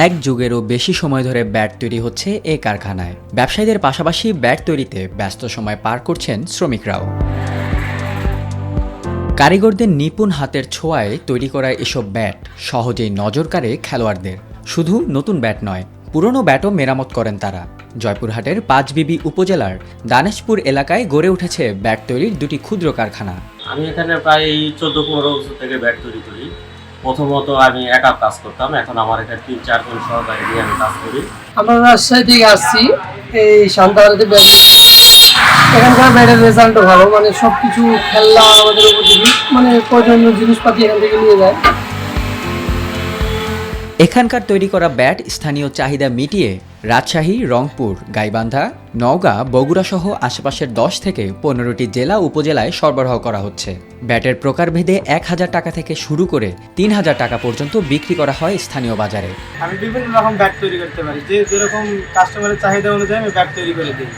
এক যুগেরও বেশি সময় ধরে ব্যাট তৈরি হচ্ছে এ কারখানায়। ব্যবসায়ীদের পাশাপাশি ব্যাট তৈরিতে ব্যস্ত সময় পার করছেন শ্রমিকরাও। কারিগরদের নিপুণ হাতের ছোঁয়ায় তৈরি করা এসব ব্যাট সহজেই নজর কাড়ে খেলোয়াড়দের। শুধু নতুন ব্যাট নয়, পুরনো ব্যাটও মেরামত করেন তারা। জয়পুরহাটের পাঁচবিবি উপজেলার দানেশপুর এলাকায় গড়ে উঠেছে ব্যাট তৈরির দুটি ক্ষুদ্র কারখানা। আমি এখানে প্রায় 14-15 বছর থেকে ব্যাট তৈরি করি। প্রথমত আমি একা কাজ করতাম, এখন আমার এখানে 3-4 জন সহকারী নিয়ে আমি কাজ করি। আমরা রাজশাহী থেকে আসছি, এই শান্তাহারিতে ব্যাট। এখানকার ব্যাটের রেজাল্টও ভালো, মানে সবকিছু খেলনা আমাদের উপযোগী, মানে প্রয়োজনীয় জিনিসপাতি এখান থেকে নিয়ে যায়। এখানকার তৈরি করা ব্যাট স্থানীয় চাহিদা মিটিয়ে রাজশাহী, রংপুর, গাইবান্ধা, নওগাঁ, বগুড়া সহ আশেপাশের 10 থেকে 15টি জেলা উপজেলায় সরবরাহ করা হচ্ছে। ব্যাটের প্রকারভেদে 1000 টাকা থেকে শুরু করে 3000 টাকা পর্যন্ত বিক্রি করা হয় স্থানীয় বাজারে। আমি বিভিন্ন রকম ব্যাট তৈরি করতে পারি, যেরকম কাস্টমারের চাহিদা অনুযায়ী আমি ব্যাট তৈরি করে দিই।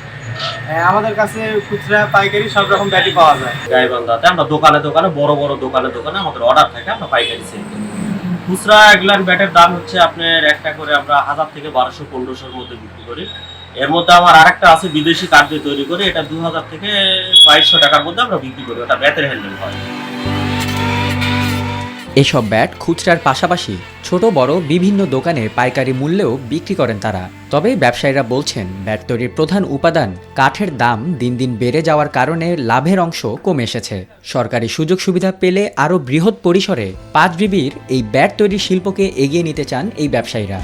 আমাদের কাছে খুচরা পাইকারি সব রকম ব্যাটই পাওয়া যায়। গাইবান্ধাতে আমরা দোকানে দোকানে বড় বড় দোকানে আমাদের অর্ডার থাকে, আমরা পাইকারি সেল করি। খুচরা এগুলার ব্যাটের দাম হচ্ছে আপনার একটা করে আমরা 1000 থেকে 1200-1500-র মধ্যে বিক্রি করি। এর মধ্যে আমার আরেকটা আছে বিদেশি কাঠ দিয়ে তৈরি করে, এটা 2000 থেকে 2200 টাকার মধ্যে আমরা বিক্রি করি। ওটা ব্যাটের হ্যান্ডেল হয়। এসব ব্যাট খুচরার পাশাপাশি ছোট বড় বিভিন্ন দোকানে পাইকারি মূল্যেও বিক্রি করেন তারা। তবে ব্যবসায়ীরা বলছেন, ব্যাট তৈরির প্রধান উপাদান কাঠের দাম দিন দিন বেড়ে যাওয়ার কারণে লাভের অংশ কমে এসেছে। সরকারি সুযোগ সুবিধা পেলে আরও বৃহৎ পরিসরে পাঁচবিবির এই ব্যাট তৈরির শিল্পকে এগিয়ে নিতে চান এই ব্যবসায়ীরা।